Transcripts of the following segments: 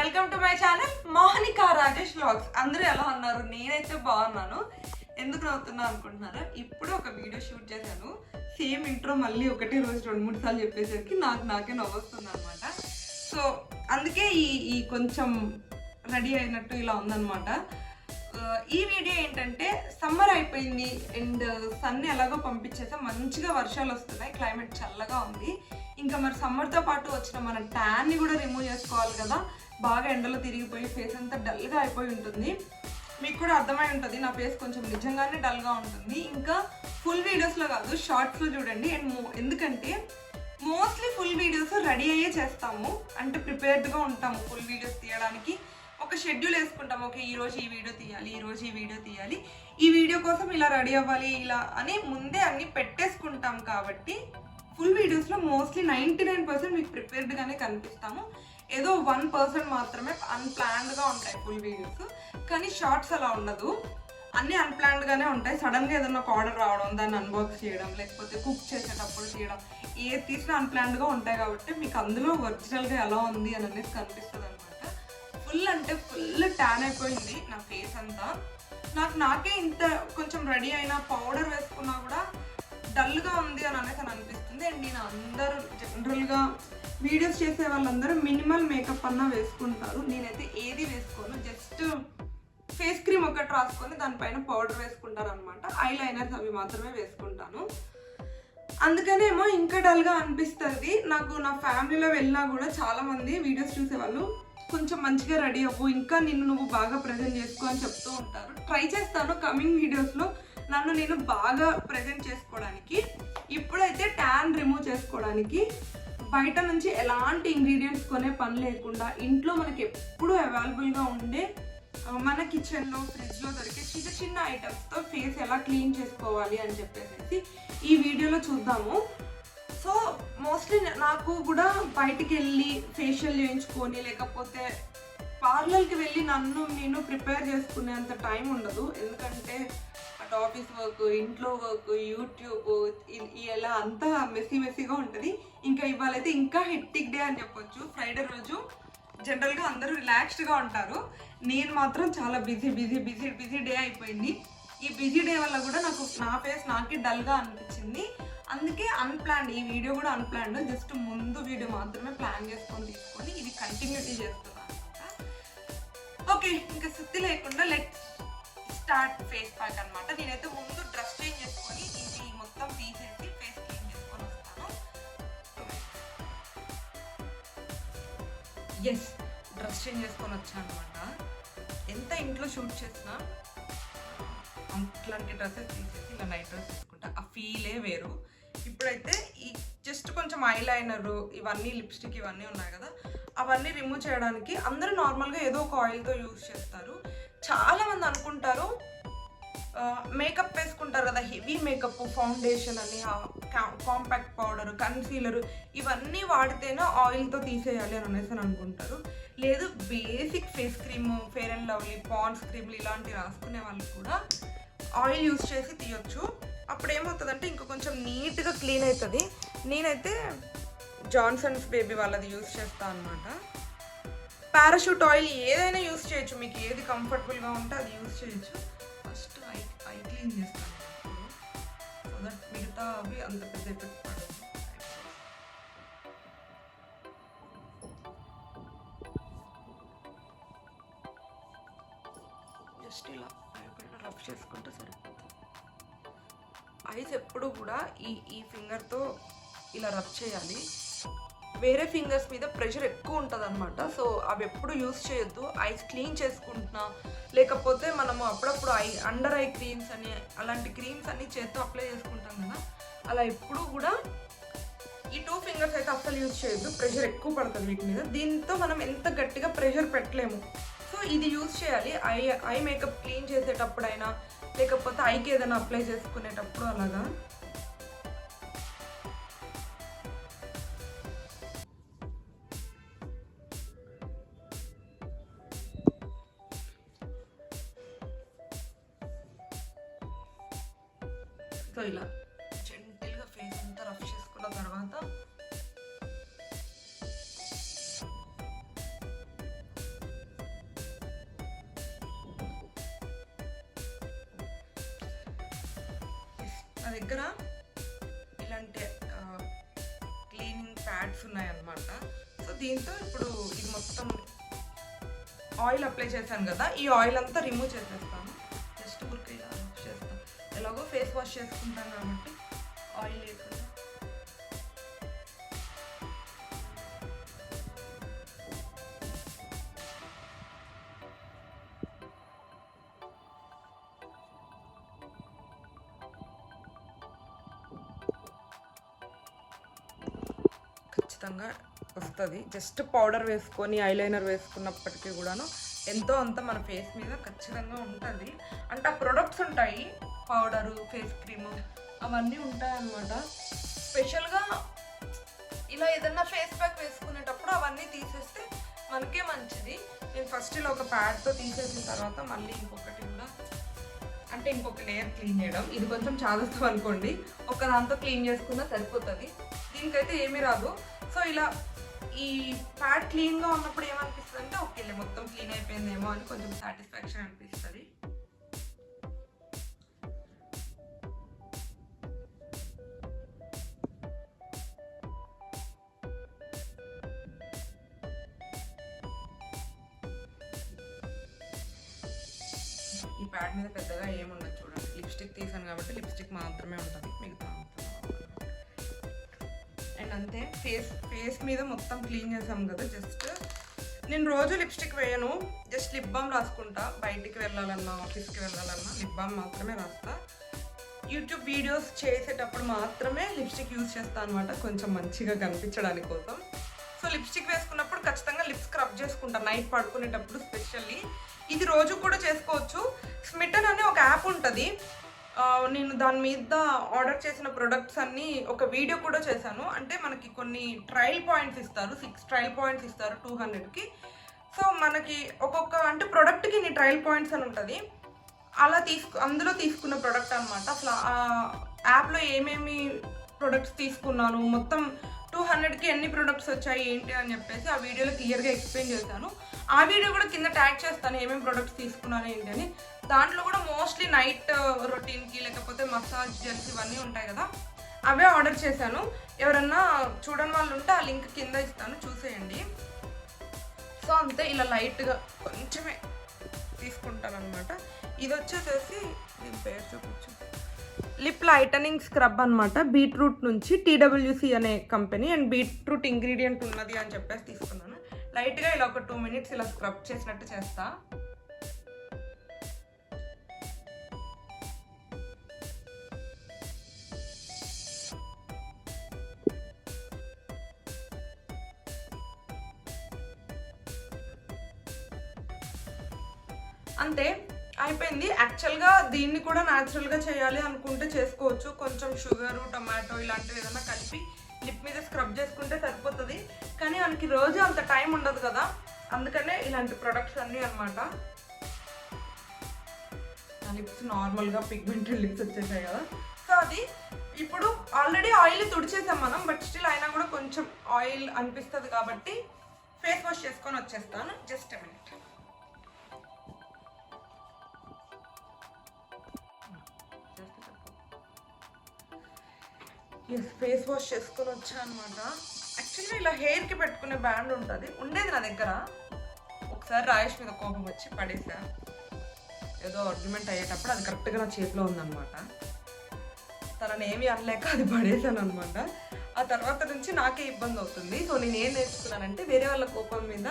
Welcome to my channel Mohanika Rajesh vlogs. అందరూ ఎలా ఉన్నారు? నేనైతే బాగున్నాను. ఎందుకు నవ్వుతున్నా అనుకుంటున్నారా? ఇప్పుడు ఒక వీడియో షూట్ చేశాను. సేమ్ ఇంట్రో మళ్ళీ ఒకటే రోజు 2-3 సార్లు చెప్పేసరికి నాకే నవ్వొస్తుంది అనమాట. సో అందుకే ఈ కొంచెం రెడీ అయినట్టు ఇలా ఉందన్నమాట. ఈ వీడియో ఏంటంటే సమ్మర్ అయిపోయింది అండ్ సన్ ఎలాగో పంపించేసా, మంచిగా వర్షాలు వస్తున్నాయి, క్లైమేట్ చల్లగా ఉంది. ఇంకా మరి సమ్మర్తో పాటు వచ్చిన మన ట్యాన్ని కూడా రిమూవ్ చేసుకోవాలి కదా. బాగా ఎండలో తిరిగిపోయి ఫేస్ అంతా డల్గా అయిపోయి ఉంటుంది. మీకు కూడా అర్థమై ఉంటుంది, నా ఫేస్ కొంచెం నిజంగానే డల్గా ఉంటుంది. ఇంకా ఫుల్ వీడియోస్లో కాదు, షార్ట్స్లో చూడండి. అండ్ ఎందుకంటే మోస్ట్లీ ఫుల్ వీడియోస్ రెడీ అయ్యే చేస్తాము, అంటే ప్రిపేర్డ్గా ఉంటాము. ఫుల్ వీడియోస్ తీయడానికి ఒక షెడ్యూల్ వేసుకుంటాము. ఓకే, ఈరోజు ఈ వీడియో తీయాలి, ఈరోజు ఈ వీడియో తీయాలి, ఈ వీడియో కోసం ఇలా రెడీ అవ్వాలి, ఇలా అని ముందే అన్ని పెట్టేసుకుంటాం. కాబట్టి ఫుల్ వీడియోస్లో మోస్ట్లీ 99% మీకు ప్రిపేర్డ్గానే కనిపిస్తాము. ఏదో 1% మాత్రమే అన్ప్లాన్డ్గా ఉంటాయి ఫుల్ వీడియోస్. కానీ షార్ట్స్ అలా ఉండదు, అన్నీ అన్ప్లాన్డ్గానే ఉంటాయి. సడన్గా ఏదైనా ఒక ఆర్డర్ రావడం, దాన్ని అన్బాక్స్ చేయడం, లేకపోతే కుక్ చేసేటప్పుడు చేయడం, ఏది తీసినా అన్ప్లాన్డ్గా ఉంటాయి. కాబట్టి మీకు అందులో ఒరిజినల్గా ఎలా ఉంది అని అనేది కనిపిస్తుంది అనమాట. ఫుల్ అంటే ఫుల్ ట్యాన్ అయిపోయింది నా ఫేస్ అంతా. నాకే ఇంత కొంచెం రెడీ అయినా పౌడర్ వేసుకున్నా కూడా డల్గా ఉంది అని అనేసి అనిపిస్తుంది. అండ్ నేను అందరూ జనరల్గా వీడియోస్ చేసే వాళ్ళందరూ మినిమల్ మేకప్ అన్నా వేసుకుంటారు. నేనైతే ఏది వేసుకోను, జస్ట్ ఫేస్ క్రీమ్ ఒకటి రాసుకొని దానిపైన పౌడర్ వేసుకుంటాను అనమాట. ఐ లైనర్స్ అవి మాత్రమే వేసుకుంటాను. అందుకనేమో ఇంకా డల్గా అనిపిస్తుంది నాకు. నా ఫ్యామిలీలో వెళ్ళినా కూడా చాలామంది వీడియోస్ చూసేవాళ్ళు కొంచెం మంచిగా రెడీ అవ్వు, ఇంకా నువ్వు బాగా ప్రజెంట్ చేసుకో అని చెప్తూ ఉంటారు. ట్రై చేస్తాను కమింగ్ వీడియోస్లో నన్ను నేను బాగా ప్రజెంట్ చేసుకోవడానికి. ఇప్పుడైతే ట్యాన్ రిమూవ్ చేసుకోవడానికి బయట నుంచి ఎలాంటి ఇంగ్రీడియంట్స్ కొనే పని లేకుండా ఇంట్లో మనకి ఎప్పుడూ అవైలబుల్గా ఉండే మన కిచెన్లో ఫ్రిడ్జ్లో దొరికే చిన్న చిన్న ఐటమ్స్తో ఫేస్ ఎలా క్లీన్ చేసుకోవాలి అని చెప్పేసి ఈ వీడియోలో చూద్దాము. సో మోస్ట్లీ నాకు కూడా బయటికి వెళ్ళి ఫేషియల్ చేయించుకొని లేకపోతే పార్లర్కి వెళ్ళి నేను ప్రిపేర్ చేసుకునేంత టైం ఉండదు. ఎందుకంటే అటు ఆఫీస్ వర్క్, ఇంట్లో వర్క్, యూట్యూబ్ ఇలా అంతా మెస్సీగా ఉంటుంది. ఇంకా ఇవాళైతే ఇంకా హెక్టిక్ డే అని చెప్పొచ్చు. ఫ్రైడే రోజు జనరల్గా అందరూ రిలాక్స్డ్గా ఉంటారు, నేను మాత్రం చాలా బిజీ డే అయిపోయింది. ఈ బిజీ డే వల్ల కూడా నా ఫేస్ నాకే డల్గా అనిపించింది. అందుకే అన్ప్లాన్డ్, ఈ వీడియో కూడా అన్ప్లాన్డ్. జస్ట్ ముందు వీడియో మాత్రమే ప్లాన్ తీసుకొని ఇది కంటిన్యూటీ చేస్తున్నాను అనమాట. ఓకే, ఇంకా సుత్తి లేకుండా లెట్ స్టార్ట్ ఫేస్ ప్యాక్ అనమాట. నేనైతే ముందు డ్రెస్ చేంజ్ చేసుకొని ఇది మొత్తం తీసేసి ఫేస్ క్లీన్ చేసుకొని వస్తాను. ఎస్, డ్రెస్ చేంజ్ చేసుకొని వచ్చాను అనమాట. ఎంత ఇంట్లో షూట్ చేసినా అట్లాంటి డ్రెస్సెస్ తీసేసి ఇలా నైట్ డ్రెస్ వేసుకుంటా, ఆ ఫీలే వేరు. ఇప్పుడైతే ఈ జస్ట్ కొంచెం ఐ లైనర్, ఇవన్నీ లిప్స్టిక్ ఇవన్నీ ఉన్నాయి కదా, అవన్నీ రిమూవ్ చేయడానికి అందరూ నార్మల్గా ఏదో ఒక ఆయిల్తో యూజ్ చేస్తారు. చాలామంది అనుకుంటారు మేకప్ వేసుకుంటారు కదా, హెవీ మేకప్, ఫౌండేషన్ అని, కాంపాక్ట్ పౌడర్, కన్సీలర్ ఇవన్నీ వాడితేనే ఆయిల్తో తీసేయాలి అని అనేసి అనుకుంటారు. లేదు, basic face cream, Fair and Lovely, Pond's క్రీమ్లు ఇలాంటివి రాసుకునే వాళ్ళు కూడా ఆయిల్ యూజ్ చేసి తీయొచ్చు. అప్పుడు ఏమవుతుందంటే ఇంకా కొంచెం నీట్గా క్లీన్ అవుతుంది. నేనైతే జాన్సన్స్ బేబీ వాళ్ళది యూజ్ చేస్తాను అనమాట. పారాషూట్ ఆయిల్ ఏదైనా యూజ్ చేయొచ్చు, మీకు ఏది కంఫర్టబుల్గా ఉంటే అది యూజ్ చేయొచ్చు. ఫస్ట్ ఐ క్లీన్ చేస్తాను ఇప్పుడు, సో దట్ మిగతా అవి అంత పెద్ద ఎఫెక్ట్ పడదు. జస్ట్ ఇలా రఫ్ చేసుకుంటే సరిపోతుంది. ఐస్ ఎప్పుడు కూడా ఈ ఫింగర్తో ఇలా రబ్ చేయాలి. వేరే ఫింగర్స్ మీద ప్రెషర్ ఎక్కువ ఉంటుంది అనమాట. సో అవి ఎప్పుడు యూస్ చేయొద్దు. ఐస్ క్లీన్ చేసుకుంటున్నా, లేకపోతే మనము అప్పుడప్పుడు అండర్ ఐ క్రీమ్స్ అని అలాంటి క్రీమ్స్ అన్ని చేత్తో అప్లై చేసుకుంటాం కదా, అలా ఎప్పుడు కూడా ఈ 2 ఫింగర్స్ అయితే అస్సలు యూజ్ చేయొద్దు. ప్రెషర్ ఎక్కువ పడుతుంది వీటి మీద. దీంతో మనం ఎంత గట్టిగా ప్రెషర్ పెట్టలేము. సో ఇది యూజ్ చేయాలి ఐ మేకప్ క్లీన్ చేసేటప్పుడైనా, లేకపోతే ఐకి ఏదైనా అప్లై చేసుకునేటప్పుడు అలాగా. సో ఇలా జెంటిల్గా ఫేస్ అంతా రఫ్ చేసుకున్న తర్వాత నా దగ్గర ఇలాంటి క్లీనింగ్ ప్యాడ్స్ ఉన్నాయన్నమాట. సో దీంతో ఇప్పుడు ఇది మొత్తం ఆయిల్ అప్లై చేశాను కదా, ఈ ఆయిల్ అంతా రిమూవ్ చేసేస్తాను. జస్ట్ ఊరికి ఇలా వాష్ చేస్తాను. ఎలాగో ఫేస్ వాష్ చేసుకుంటాను కాబట్టి ఆయిల్ లేకుండా. ఖచ్చితంగా వస్తుంది. జస్ట్ పౌడర్ వేసుకొని ఐలైనర్ వేసుకున్నప్పటికీ కూడాను ఎంతో అంత మన ఫేస్ మీద ఖచ్చితంగా ఉంటుంది. అంటే ఆ ప్రొడక్ట్స్ ఉంటాయి, పౌడరు, ఫేస్ క్రీము, అవన్నీ ఉంటాయి అన్నమాట. స్పెషల్గా ఇలా ఏదన్నా ఫేస్ ప్యాక్ వేసుకునేటప్పుడు అవన్నీ తీసేస్తే మనకే మంచిది. నేను ఫస్ట్ ఇలా ఒక ప్యాడ్తో తీసేసిన తర్వాత మళ్ళీ ఇంకొకటి కూడా, అంటే ఇంకొక లేయర్ క్లీన్ చేయడం. ఇది కొంచెం చాదస్తాం అనుకోండి, ఒక దాంతో క్లీన్ చేసుకున్నా సరిపోతుంది. దీనికైతే ఏమీ రాదు. సో ఇలా ఈ ప్యాడ్ క్లీన్గా ఉన్నప్పుడు ఏమనిపిస్తుంది అంటే ఓకే మొత్తం క్లీన్ అయిపోయిందేమో అని కొంచెం సాటిస్ఫాక్షన్ అనిపిస్తుంది. ఈ ప్యాడ్ మీద పెద్దగా ఏముండదు చూడండి. లిప్స్టిక్ తీసాను కాబట్టి లిప్స్టిక్ మాత్రమే ఉంటుంది, మిగతా అండ్ అంతే. ఫేస్ మీద మొత్తం క్లీన్ చేసాం కదా. జస్ట్ నేను రోజు లిప్స్టిక్ వేయను, జస్ట్ లిప్ బామ్ రాసుకుంటా. బయటికి వెళ్ళాలన్నా, ఆఫీస్కి వెళ్ళాలన్నా లిప్ బామ్ మాత్రమే రాస్తా. యూట్యూబ్ వీడియోస్ చేసేటప్పుడు మాత్రమే లిప్స్టిక్ యూజ్ చేస్తాను అనమాట, కొంచెం మంచిగా కనిపించడానికి కోసం. సో లిప్స్టిక్ వేసుకున్నప్పుడు ఖచ్చితంగా లిప్ స్క్రబ్ చేసుకుంటాను నైట్ పడుకునేటప్పుడు స్పెషల్లీ. ఇది రోజు కూడా చేసుకోవచ్చు. స్మిటన్ అనే ఒక యాప్ ఉంటుంది, నేను దాని మీద ఆర్డర్ చేసిన ప్రొడక్ట్స్ అన్నీ ఒక వీడియో కూడా చేశాను. అంటే మనకి కొన్ని ట్రయల్ పాయింట్స్ ఇస్తారు, 6 ట్రయల్ పాయింట్స్ ఇస్తారు 200కి. సో మనకి ఒక్కొక్క అంటే ప్రోడక్ట్కి ఇన్ని ట్రయల్ పాయింట్స్ అని ఉంటుంది. అలా అందులో తీసుకున్న ప్రోడక్ట్ అనమాట. అసలు ఆ యాప్లో ఏమేమి ప్రొడక్ట్స్ తీసుకున్నాను, మొత్తం 200కి ఎన్ని ప్రొడక్ట్స్ వచ్చాయి ఏంటి అని చెప్పేసి ఆ వీడియోలో క్లియర్గా ఎక్స్ప్లెయిన్ చేశాను. ఆ వీడియో కూడా కింద ట్యాగ్ చేస్తాను ఏమేమి ప్రొడక్ట్స్ తీసుకున్నాను ఏంటి అని. దాంట్లో కూడా మోస్ట్లీ నైట్ రొటీన్కి లేకపోతే మసాజ్ జెల్స్ ఇవన్నీ ఉంటాయి కదా, అవే ఆర్డర్ చేశాను. ఎవరన్నా చూడని వాళ్ళు ఉంటే ఆ లింక్ కింద ఇస్తాను, చూసేయండి. సో అంతే, ఇలా లైట్గా కొంచెమే తీసుకుంటాను అనమాట. ఇది వచ్చేసేసి దీని పేరు చూపించు, లిప్ లైటనింగ్ స్క్రబ్ అనమాట. బీట్రూట్ నుంచి TWC అనే కంపెనీ, అండ్ బీట్రూట్ ఇంగ్రీడియంట్ ఉన్నది అని చెప్పేసి తీసుకున్నాను. లైట్గా ఇలా ఒక 2 మినిట్స్ ఇలా స్క్రబ్ చేసినట్టు చేస్తా. అంతే అయిపోయింది. యాక్చువల్గా దీన్ని కూడా న్యాచురల్గా చేయాలి అనుకుంటే చేసుకోవచ్చు. కొంచెం షుగరు, టొమాటో ఇలాంటివి ఏదైనా కలిపి లిప్ మీద స్క్రబ్ చేసుకుంటే సరిపోతుంది. కానీ మనకి రోజు అంత టైం ఉండదు కదా, అందుకనే ఇలాంటి ప్రొడక్ట్స్ అన్నీ అనమాట. నా లిప్స్ నార్మల్గా పిగ్మెంటెడ్ లిప్స్ వచ్చేసాయి కదా. సో అది ఇప్పుడు ఆల్రెడీ ఆయిల్ తుడిచేసాం మనం, బట్ స్టిల్ అయినా కూడా కొంచెం ఆయిల్ అనిపిస్తుంది కాబట్టి ఫేస్ వాష్ చేసుకొని వచ్చేస్తాను. Just a minute. Face wash చేసుకొని వచ్చా అనమాట. యాక్చువల్గా ఇలా హెయిర్కి పెట్టుకునే బ్యాండ్ ఉండేది నా దగ్గర. ఒకసారి రాయేష్ మీద కోపం వచ్చి పడేసా, ఏదో ఆర్గ్యుమెంట్ అయ్యేటప్పుడు. అది కరెక్ట్గా నా చేతిలో ఉందన్నమాట. తనని ఏమీ అనలేక అది పడేసాను అనమాట. ఆ తర్వాత నుంచి నాకే ఇబ్బంది అవుతుంది. సో నేను ఏం నేర్చుకున్నానంటే, వేరే వాళ్ళ కోపం మీద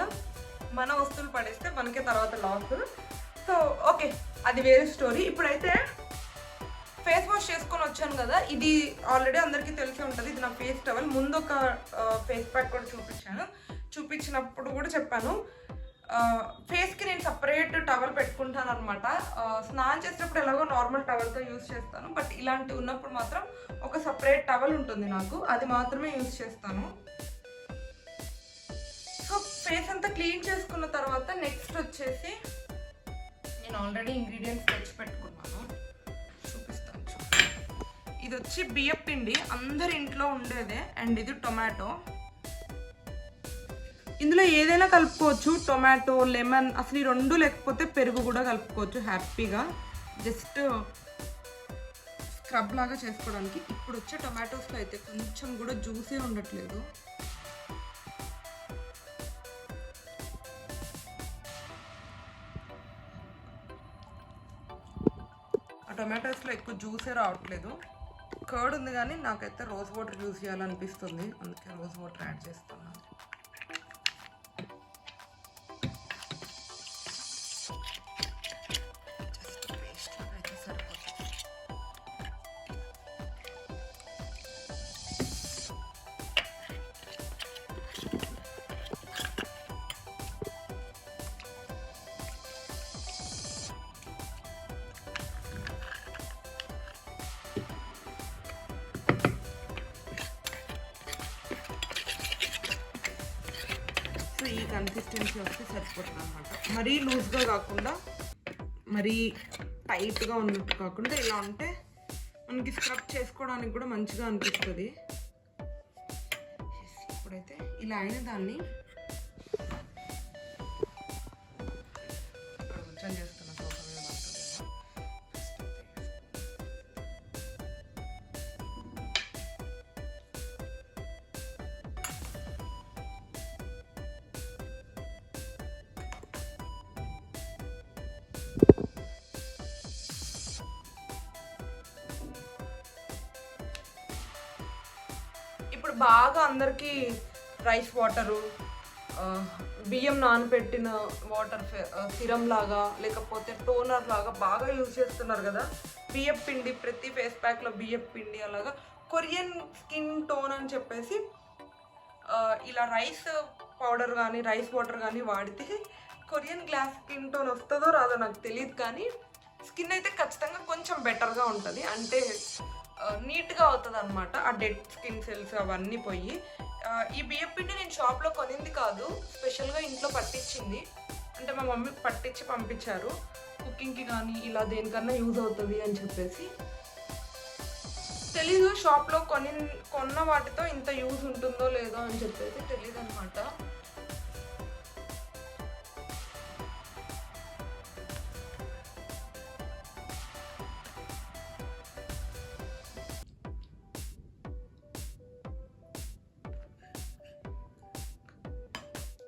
మన వస్తువులు పడేస్తే మనకే తర్వాత లాస్. సో ఓకే, అది వేరే స్టోరీ. ఇప్పుడైతే ఫేస్ వాష్ చేసుకొని వచ్చాను కదా, ఇది ఆల్రెడీ అందరికీ తెలిసి ఉంటుంది. ఇది నా ఫేస్ టవల్. ముందు ఒక ఫేస్ ప్యాక్ కూడా చూపించినప్పుడు కూడా చెప్పాను, ఫేస్కి నేను సపరేట్ టవల్ పెట్టుకుంటాను అనమాట. స్నానం చేసేటప్పుడు ఎలాగో నార్మల్ టవల్తో యూజ్ చేస్తాను, బట్ ఇలాంటివి ఉన్నప్పుడు మాత్రం ఒక సపరేట్ టవల్ ఉంటుంది నాకు, అది మాత్రమే యూజ్ చేస్తాను. సో ఫేస్ అంతా క్లీన్ చేసుకున్న తర్వాత నెక్స్ట్ వచ్చేసి నేను ఆల్రెడీ ఇంగ్రీడియంట్స్ తెచ్చి పెట్టుకున్నాను, చూపిస్తాను. ఇది వచ్చి బియ్యం పిండి, అందరి ఇంట్లో ఉండేదే. అండ్ ఇది టొమాటో. ఇందులో ఏదైనా కలుపుకోవచ్చు, టొమాటో, లెమన్, అసలు ఈ రెండు లేకపోతే పెరుగు కూడా కలుపుకోవచ్చు హ్యాపీగా. జస్ట్ స్క్రబ్ లాగా చేసుకోవడానికి. ఇప్పుడు వచ్చే టొమాటోస్లో అయితే కొంచెం కూడా జ్యూసే ఉండట్లేదు. ఆ టొమాటోస్లో ఎక్కువ జ్యూసే రావట్లేదు. కర్డ్ ఉంది కానీ నాకైతే రోజ్ వాటర్ యూజ్ చేయాలనిపిస్తుంది, అందుకే రోజ్ వాటర్ యాడ్ చేస్తున్నాను. ఈ కన్సిస్టెన్సీ వస్తే సరిపోతుంది అనమాట. మరీ లూజ్గా కాకుండా మరీ టైట్గా ఉన్నట్టు కాకుండా ఇలా ఉంటే మనకి స్క్రబ్ చేసుకోవడానికి కూడా మంచిగా అనిపిస్తుంది. ఇప్పుడైతే ఇలా అయిన దాన్ని కొంచెం చేస్తున్నా. ఇప్పుడు బాగా అందరికీ రైస్ వాటరు, బియ్యం నానబెట్టిన వాటర్ సిరం లాగా లేకపోతే టోనర్ లాగా బాగా యూజ్ చేస్తున్నారు కదా. బియ్యం పిండి ప్రతి ఫేస్ ప్యాక్లో బియ్యం పిండి అలాగా కొరియన్ స్కిన్ టోన్ అని చెప్పేసి ఇలా రైస్ పౌడర్ కానీ రైస్ వాటర్ కానీ వాడితే కొరియన్ గ్లాస్ స్కిన్ టోన్ వస్తుందో రాదో నాకు తెలియదు, కానీ స్కిన్ అయితే ఖచ్చితంగా కొంచెం బెటర్గా ఉంటుంది. అంటే నీట్గా అవుతుంది అనమాట. ఆ డెడ్ స్కిన్ సెల్స్ అవన్నీ పోయి. ఈ బియ్యం పిండి నేను షాప్లో కొనింది కాదు, స్పెషల్గా ఇంట్లో పట్టించింది. అంటే మా మమ్మీ పట్టించి పంపించారు. కుకింగ్కి కానీ ఇలా దేనికన్నా యూజ్ అవుతుంది అని చెప్పేసి. తెలీదు షాప్లో కొన్న వాటితో ఇంత యూజ్ ఉంటుందో లేదో అని చెప్పేసి తెలీదు అనమాట.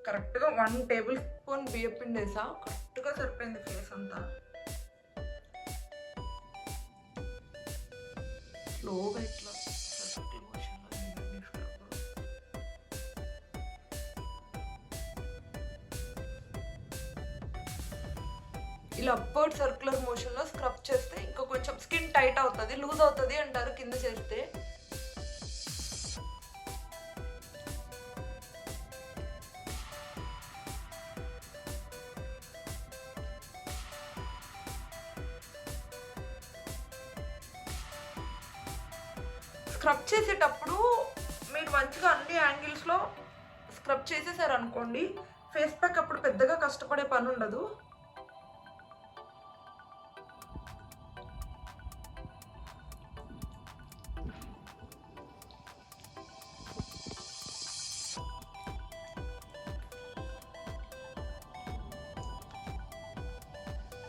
కరెక్ట్గా 1 టేబుల్ స్పూన్ బియ్యం పిండి వేసా, కరెక్ట్గా సరిపోయింది ఫేస్ అంతా. స్లోగా ఇట్లా ఇలా అప్వర్డ్ సర్క్యులర్ మోషన్లో స్క్రబ్ చేస్తే ఇంకా కొంచెం స్కిన్ టైట్ అవుతుంది, లూజ్ అవుతుంది అంటారు కింద చేస్తే. స్క్రబ్ చేసేటప్పుడు మీరు మంచిగా అన్ని యాంగిల్స్లో స్క్రబ్ చేసేసారు అనుకోండి, ఫేస్ ప్యాక్ అప్పుడు పెద్దగా కష్టపడే పని ఉండదు.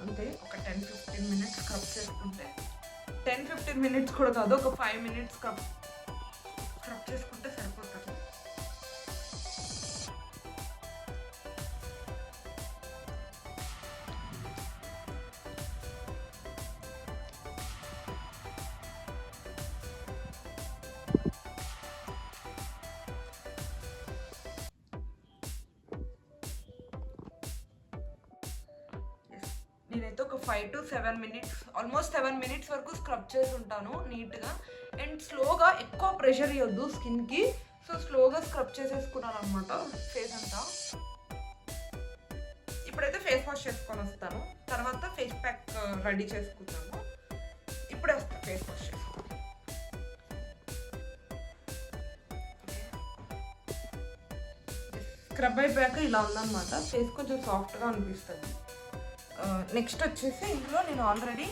అంతే, ఒక 10-15 మినిట్స్ స్క్రబ్ చేసుకుంటే, 10-15 మినిట్స్ కూడా కాదు, ఒక 5 మినిట్స్ స్క్రబ్ చేసుకుంటే సరిపోతుంది. నేనైతే ఒక 5 to 7 మినిట్స్, ఆల్మోస్ట్ 7 మినిట్స్ వరకు స్క్రబ్ చేసి ఉంటాను నీట్గా. అండ్ స్లోగా, ఎక్కువ ప్రెషర్ ఇవ్వద్దు స్కిన్కి, సో స్లోగా స్క్రబ్ చేసేసుకున్నాను అనమాట ఫేస్ అంతా. ఇప్పుడైతే ఫేస్ వాష్ చేసుకొని వస్తాను, తర్వాత ఫేస్ ప్యాక్ రెడీ చేసుకుంటాము. ఇప్పుడే వస్తాను ఫేస్ వాష్ చేసుకుంటాను. స్క్రబ్ అయిపోయాక ఇలా ఉందన్నమాట, ఫేస్ కొంచెం సాఫ్ట్గా అనిపిస్తుంది. నెక్స్ట్ వచ్చేసి ఇందులో నేను ఆల్రెడీ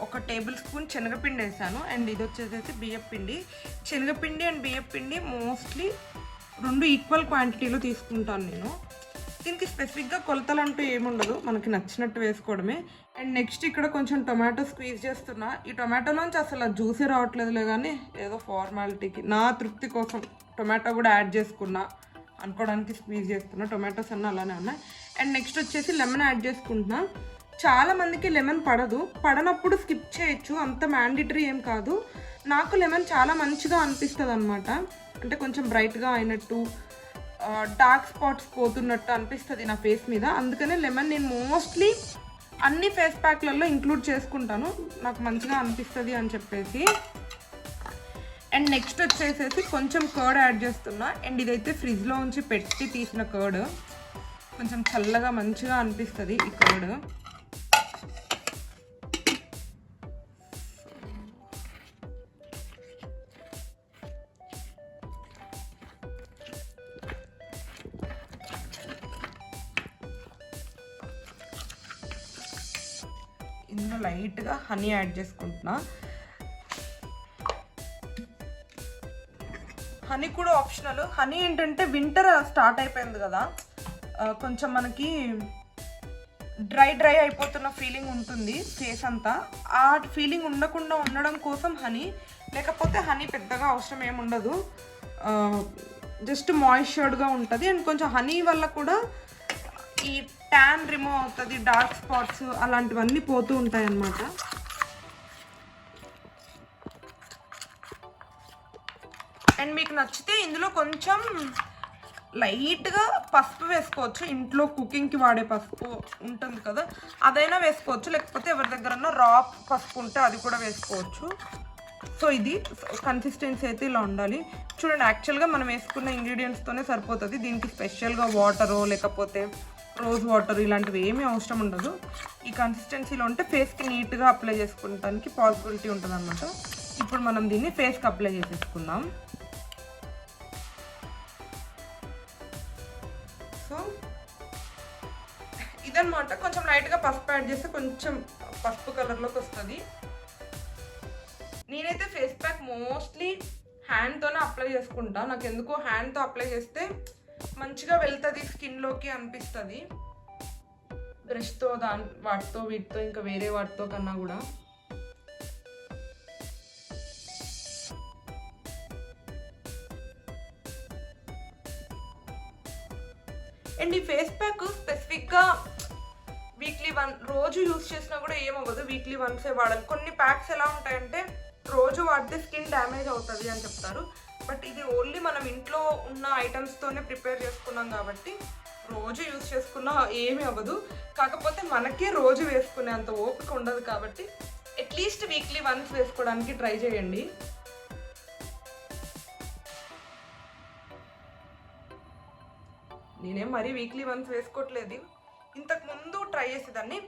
1 టేబుల్ స్పూన్ శనగపిండి వేసాను. అండ్ ఇది వచ్చేసి బియ్యం పిండి. శనగపిండి అండ్ బియ్యం పిండి మోస్ట్లీ 2 ఈక్వల్ క్వాంటిటీలో తీసుకుంటాను నేను. దీనికి స్పెసిఫిక్గా కొలతలు అంటూ ఏముండదు, మనకి నచ్చినట్టు వేసుకోవడమే. అండ్ నెక్స్ట్ ఇక్కడ కొంచెం టొమాటో స్క్వీజ్ చేస్తున్నా. ఈ టొమాటోలోంచి అసలు జ్యూసీ రావట్లేదులే, కానీ ఏదో ఫార్మాలిటీకి నా తృప్తి కోసం టొమాటో కూడా యాడ్ చేసుకున్నా అనుకోవడానికి స్క్వీజ్ చేస్తున్నా. టొమాటోస్ అన్నీ అలానే ఉన్నాయి. అండ్ నెక్స్ట్ వచ్చేసి లెమన్ యాడ్ చేసుకుంటున్నా. చాలామందికి లెమన్ పడదు, పడనప్పుడు స్కిప్ చేయొచ్చు, అంత మ్యాండేటరీ ఏం కాదు. నాకు లెమన్ చాలా మంచిగా అనిపిస్తుంది అనమాట. అంటే కొంచెం బ్రైట్గా అయినట్టు, డార్క్ స్పాట్స్ పోతున్నట్టు అనిపిస్తుంది నా ఫేస్ మీద. అందుకనే లెమన్ నేను మోస్ట్లీ అన్ని ఫేస్ ప్యాక్లలో ఇంక్లూడ్ చేసుకుంటాను, నాకు మంచిగా అనిపిస్తుంది అని చెప్పేసి. అండ్ నెక్స్ట్ వచ్చేసేసి కొంచెం కర్డ్ యాడ్ చేస్తున్నా. అండ్ ఇదైతే ఫ్రిడ్జ్లో ఉంచి పెట్టి తీసిన కర్డ్, కొంచెం చల్లగా మంచిగా అనిపిస్తుంది ఈ కర్డ్. ఇందులో లైట్గా హనీ యాడ్ చేసుకుంటున్నా. హనీ కూడా ఆప్షనల్. హనీ ఏంటంటే వింటర్ స్టార్ట్ అయిపోయింది కదా, కొంచెం మనకి డ్రై అయిపోతున్న ఫీలింగ్ ఉంటుంది ఫేస్ అంతా. ఆ ఫీలింగ్ ఉండకుండా ఉండడం కోసం హనీ, లేకపోతే హనీ పెద్దగా అవసరం ఏముండదు, జస్ట్ మాయిశ్చర్డ్గా ఉంటుంది. అండ్ కొంచెం హనీ వల్ల కూడా ఈ ట్యాన్ రిమూవ్ అవుతుంది, డార్క్ స్పాట్స్ అలాంటివన్నీ పోతూ ఉంటాయి అన్నమాట. అండ్ మీకు నచ్చితే ఇందులో కొంచెం లైట్గా పసుపు వేసుకోవచ్చు. ఇంట్లో కుకింగ్కి వాడే పసుపు ఉంటుంది కదా, అదైనా వేసుకోవచ్చు, లేకపోతే ఎవరి దగ్గర రా పసుపు ఉంటే అది కూడా వేసుకోవచ్చు. సో ఇది కన్సిస్టెన్సీ అయితే ఇలా ఉండాలి. చూడండి, యాక్చువల్గా మనం వేసుకున్న ఇంగ్రీడియంట్స్తోనే సరిపోతుంది. దీనికి స్పెషల్గా వాటరో లేకపోతే రోజ్ వాటర్ ఇలాంటివి ఏమీ అవసరం ఉండదు. ఈ కన్సిస్టెన్సీలో ఉంటే ఫేస్కి నీట్గా అప్లై చేసుకోవడానికి పాసిబిలిటీ ఉంటుంది అనమాట. ఇప్పుడు మనం దీన్ని ఫేస్కి అప్లై చేసేసుకుందాం. సో ఇదనమాట. కొంచెం లైట్గా పసుపు యాడ్ చేస్తే కొంచెం పసుపు కలర్లోకి వస్తుంది. నేనైతే ఫేస్ ప్యాక్ మోస్ట్లీ హ్యాండ్తోనే అప్లై చేసుకుంటా. నాకు ఎందుకో హ్యాండ్తో అప్లై చేస్తే మంచిగా వెళ్తుంది స్కిన్లోకి అనిపిస్తుంది, బ్రష్తో వాటితో వీటితో ఇంకా వేరే వాటితో కన్నా కూడా. అండ్ ఈ ఫేస్ ప్యాక్ స్పెసిఫిక్గా వీక్లీ రోజు యూస్ చేసినా కూడా ఏమవ్వదు, వీక్లీ వన్సే వాడాలి. కొన్ని ప్యాక్స్ ఎలా ఉంటాయంటే రోజు వాడితే స్కిన్ డ్యామేజ్ అవుతుంది అని చెప్తారు. బట్ ఇది ఓన్లీ మనం ఇంట్లో ఉన్న ఐటమ్స్తోనే ప్రిపేర్ చేసుకున్నాం కాబట్టి రోజు యూస్ చేసుకున్నా ఏమీ అవ్వదు. కాకపోతే మనకే రోజు వేసుకునే అంత ఓపిక ఉండదు కాబట్టి అట్లీస్ట్ వీక్లీ వన్స్ వేసుకోవడానికి ట్రై చేయండి. నేనేం మరీ వీక్లీ వన్స్ వేసుకోవట్లేదు, ఇంతకుముందు ట్రై చేసేదాన్ని.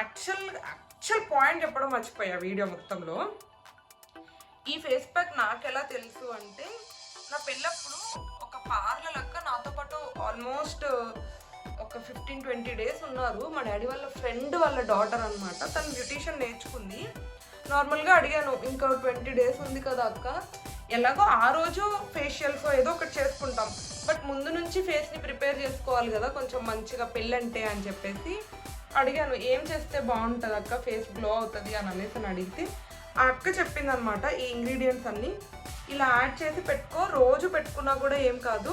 యాక్చువల్ పాయింట్ చెప్పడం మర్చిపోయా వీడియో మొత్తంలో. ఈ ఫేస్ ప్యాక్ నాకు ఎలా తెలుసు అంటే, నా పెళ్ళప్పుడు ఒక పార్లర్ లెక్క నాతో పాటు ఆల్మోస్ట్ ఒక 15-20 డేస్ ఉన్నారు. మా డాడీ వాళ్ళ ఫ్రెండ్ వాళ్ళ డాటర్ అనమాట. తను బ్యూటీషియన్ నేర్చుకుంది. నార్మల్గా అడిగాను, ఇంకా 20 డేస్ ఉంది కదా అక్క, ఎలాగో ఆ రోజు ఫేషియల్స్ ఏదో ఒకటి చేసుకుంటాం, బట్ ముందు నుంచి ఫేస్ని ప్రిపేర్ చేసుకోవాలి కదా కొంచెం మంచిగా పెళ్ళంటే అని చెప్పేసి అడిగాను. ఏం చేస్తే బాగుంటుంది అక్క, ఫేస్ గ్లో అవుతుంది అని అనేసి అని అడిగితే ఆ అక్క చెప్పింది అనమాట, ఈ ఇంగ్రీడియంట్స్ అన్నీ ఇలా యాడ్ చేసి పెట్టుకో, రోజు పెట్టుకున్నా కూడా ఏం కాదు,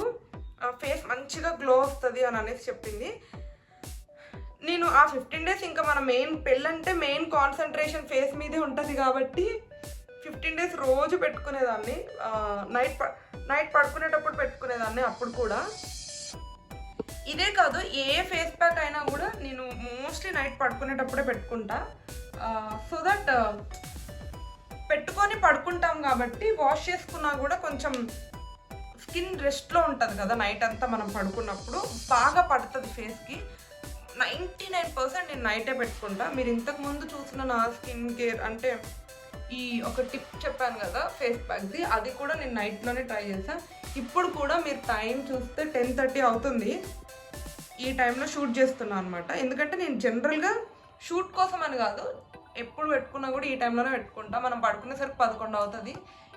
ఫేస్ మంచిగా గ్లో వస్తుంది అని అనేసి చెప్పింది. నేను ఆ 15 డేస్ ఇంకా మన పెళ్ళంటే మెయిన్ కాన్సన్ట్రేషన్ ఫేస్ మీదే ఉంటుంది కాబట్టి 15 డేస్ రోజు పెట్టుకునేదాన్ని. నైట్ పడుకునేటప్పుడు పెట్టుకునేదాన్ని. అప్పుడు కూడా ఇదే కాదు, ఏ ఫేస్ ప్యాక్ అయినా కూడా నేను మోస్ట్లీ నైట్ పడుకునేటప్పుడే పెట్టుకుంటా. సో దట్ పెట్టుకొని పడుకుంటాం కాబట్టి వాష్ చేసుకున్నా కూడా కొంచెం స్కిన్ రెస్ట్లో ఉంటుంది కదా నైట్ అంతా మనం పడుకున్నప్పుడు, బాగా పడుతుంది ఫేస్కి. 99% నేను నైటే పెట్టుకుంటా. మీరు ఇంతకుముందు చూసిన నా స్కిన్ కేర్ అంటే ఈ ఒక టిప్ చెప్పాను కదా ఫేస్ ప్యాక్ది, అది కూడా నేను నైట్లోనే ట్రై చేశాను. ఇప్పుడు కూడా మీరు టైం చూస్తే 10:30 అవుతుంది. ఈ టైంలో షూట్ చేస్తున్నాను అనమాట. ఎందుకంటే నేను జనరల్గా షూట్ కోసం అని కాదు, ఎప్పుడు పెట్టుకున్నా కూడా ఈ టైంలోనే పెట్టుకుంటా. మనం పడుకునేసరికి 11 అవుతుంది.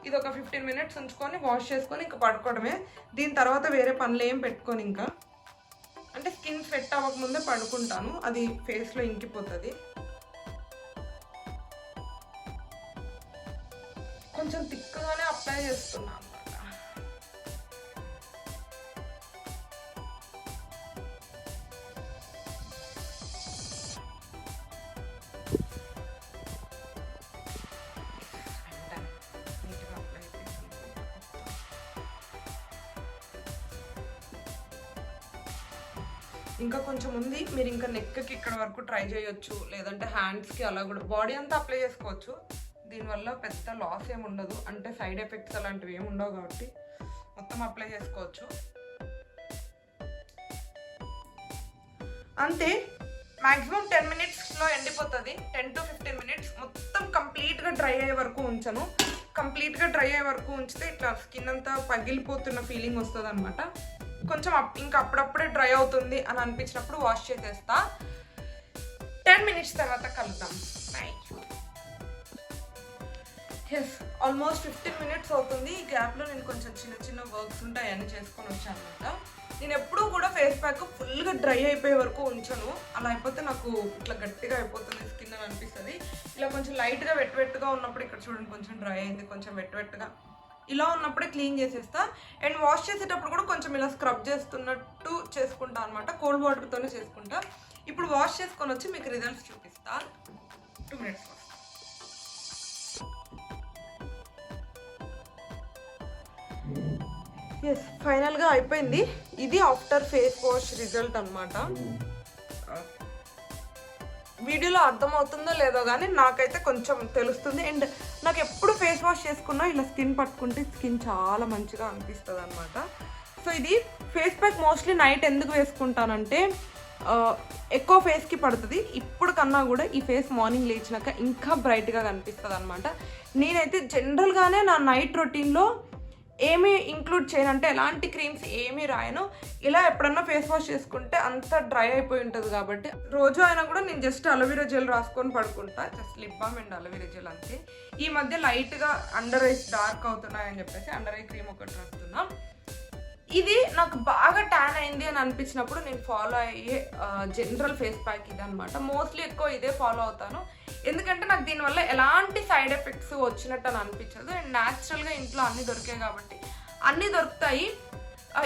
ఇది ఒక 15 మినిట్స్ ఉంచుకొని వాష్ చేసుకొని ఇంకా పడుకోవడమే. దీని తర్వాత వేరే పనులు ఏం పెట్టుకొని ఇంకా అంటే స్కిన్ స్కిన్ స్వెట్ అవ్వకముందే పడుకుంటాను, అది ఫేస్లో ఇంకిపోతుంది. కొంచెం థిక్గానే అప్లై చేస్తున్నాను అనమాట. ఇంకా కొంచెం ఉంది, మీరు ఇంకా నెక్కి ఇక్కడ వరకు ట్రై చేయొచ్చు, లేదంటే హ్యాండ్స్కి అలా కూడా బాడీ అంతా అప్లై చేసుకోవచ్చు. దీనివల్ల పెద్ద లాస్ ఏమి ఉండదు, అంటే సైడ్ ఎఫెక్ట్స్ అలాంటివి ఏమి ఉండవు కాబట్టి మొత్తం అప్లై చేసుకోవచ్చు. అంతే, మ్యాక్సిమం 10 minutesలో ఎండిపోతుంది. 10 to 15 minutes మొత్తం కంప్లీట్గా డ్రై అయ్యే వరకు ఉంచను. కంప్లీట్గా డ్రై అయ్యే వరకు ఉంచితే ఇట్లా స్కిన్ అంతా పగిలిపోతున్న ఫీలింగ్ వస్తుంది అనమాట. కొంచెం ఇంకా అప్పుడప్పుడే డ్రై అవుతుంది అని అనిపించినప్పుడు వాష్ చేసేస్తా. 10 minutes తర్వాత కలుద్దాం. ఎస్, ఆల్మోస్ట్ 15 minutes అవుతుంది. ఈ గ్యాప్లో నేను కొంచెం చిన్న చిన్న వర్క్స్ ఉంటాయి అన్నీ చేసుకొని వచ్చాను అనమాట. నేను ఎప్పుడూ కూడా ఫేస్ ప్యాక్ ఫుల్గా డ్రై అయిపోయే వరకు ఉంచను, అలా అయిపోతే నాకు ఇట్లా గట్టిగా అయిపోతుంది స్కిన్ అని అనిపిస్తుంది. ఇలా కొంచెం లైట్గా వెట్టుగా ఉన్నప్పుడు, ఇక్కడ చూడండి కొంచెం డ్రై అయింది, కొంచెం వెట్టుగా ఇలా ఉన్నప్పుడే క్లీన్ చేసేస్తా. అండ్ వాష్ చేసేటప్పుడు కూడా కొంచెం ఇలా స్క్రబ్ చేస్తున్నట్టు చేసుకుంటా అనమాట, కోల్డ్ వాటర్తోనే చేసుకుంటా. ఇప్పుడు వాష్ చేసుకొని వచ్చి మీకు రిజల్ట్స్ చూపిస్తా. 2 minutes. ఎస్, ఫైనల్గా అయిపోయింది. ఇది ఆఫ్టర్ ఫేస్ వాష్ రిజల్ట్ అనమాట. వీడియోలో అర్థమవుతుందో లేదో కానీ నాకైతే కొంచెం తెలుస్తుంది. అండ్ నాకు ఎప్పుడు ఫేస్ వాష్ చేసుకున్నా ఇలా స్కిన్ పట్టుకుంటే స్కిన్ చాలా మంచిగా అనిపిస్తుంది అనమాట. సో ఇది ఫేస్ ప్యాక్ మోస్ట్లీ నైట్ ఎందుకు వేసుకుంటానంటే ఎక్కువ ఫేస్కి పడుతుంది. ఇప్పుడు కన్నా కూడా ఈ ఫేస్ మార్నింగ్ లేచినాక ఇంకా బ్రైట్గా కనిపిస్తుంది అనమాట. నేనైతే జనరల్గానే నా నైట్ రొటీన్లో ఏమీ ఇంక్లూడ్ చేయను, అంటే ఎలాంటి క్రీమ్స్ ఏమీ రాయను. ఇలా ఎప్పుడన్నా ఫేస్ వాష్ చేసుకుంటే అంత డ్రై అయిపోయి ఉంటుంది కాబట్టి రోజు అయినా కూడా నేను జస్ట్ అలోవెరా జెల్ రాసుకొని పడుకుంటా. Just lip balm and aloe vera gel అంతే. ఈ మధ్య లైట్గా అండర్ ఐస్ డార్క్ అవుతున్నాయని చెప్పేసి అండర్ ఐ క్రీమ్ ఒకటి రాస్తున్నా. ఇది నాకు బాగా ట్యాన్ అయింది అని అనిపించినప్పుడు నేను ఫాలో అయ్యే జనరల్ ఫేస్ ప్యాక్ ఇది అనమాట. మోస్ట్లీ ఎక్కువ ఇదే ఫాలో అవుతాను, ఎందుకంటే నాకు దీనివల్ల ఎలాంటి సైడ్ ఎఫెక్ట్స్ వచ్చినట్టు అని అనిపించదు. అండ్ న్యాచురల్గా ఇంట్లో అన్నీ దొరికాయి కాబట్టి అన్నీ దొరుకుతాయి.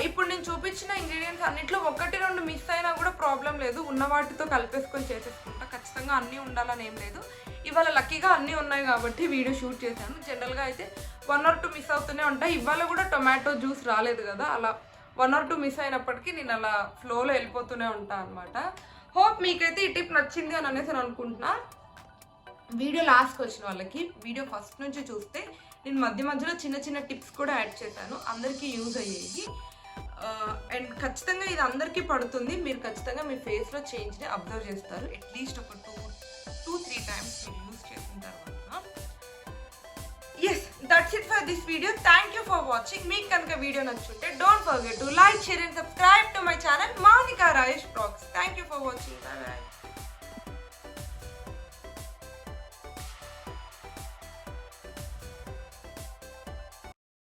ఇప్పుడు నేను చూపించిన ఇంగ్రీడియంట్స్ అన్నింటిలో 1-2 మిస్ అయినా కూడా ప్రాబ్లం లేదు, ఉన్న వాటితో కలిపేసుకొని చేసేసుకుంటా. ఖచ్చితంగా అన్నీ ఉండాలని ఏం లేదు. ఇవాళ లక్కీగా అన్నీ ఉన్నాయి కాబట్టి వీడియో షూట్ చేశాను. జనరల్గా అయితే 1 or 2 మిస్ అవుతూనే ఉంటాయి. ఇవాళ కూడా టొమాటో జ్యూస్ రాలేదు కదా, అలా 1 or 2 మిస్ అయినప్పటికీ నేను అలా ఫ్లోలో వెళ్ళిపోతూనే ఉంటాను అనమాట. హోప్ మీకైతే ఈ టిప్ నచ్చింది అని అనేసి అనుకుంటున్నా. వీడియో లాస్ట్కి వచ్చిన వాళ్ళకి వీడియో ఫస్ట్ నుంచి చూస్తే నేను మధ్యలో చిన్న చిన్న టిప్స్ కూడా యాడ్ చేశాను, అందరికీ యూజ్ అయ్యేవి. అండ్ ఖచ్చితంగా ఇది అందరికీ పడుతుంది. మీరు ఖచ్చితంగా మీ ఫేస్లో చేంజ్ని అబ్జర్వ్ చేస్తారు. అట్లీస్ట్ ఒక 2-3 times మీరు యూజ్ చేసిన తర్వాత. Yes, that's it for this video. Thank you for watching. మీకు కనుక వీడియో నచ్చుంటే don't forget to like, share and subscribe to my channel Mounika Rajesh blogs. Thank you for watching. Bye by.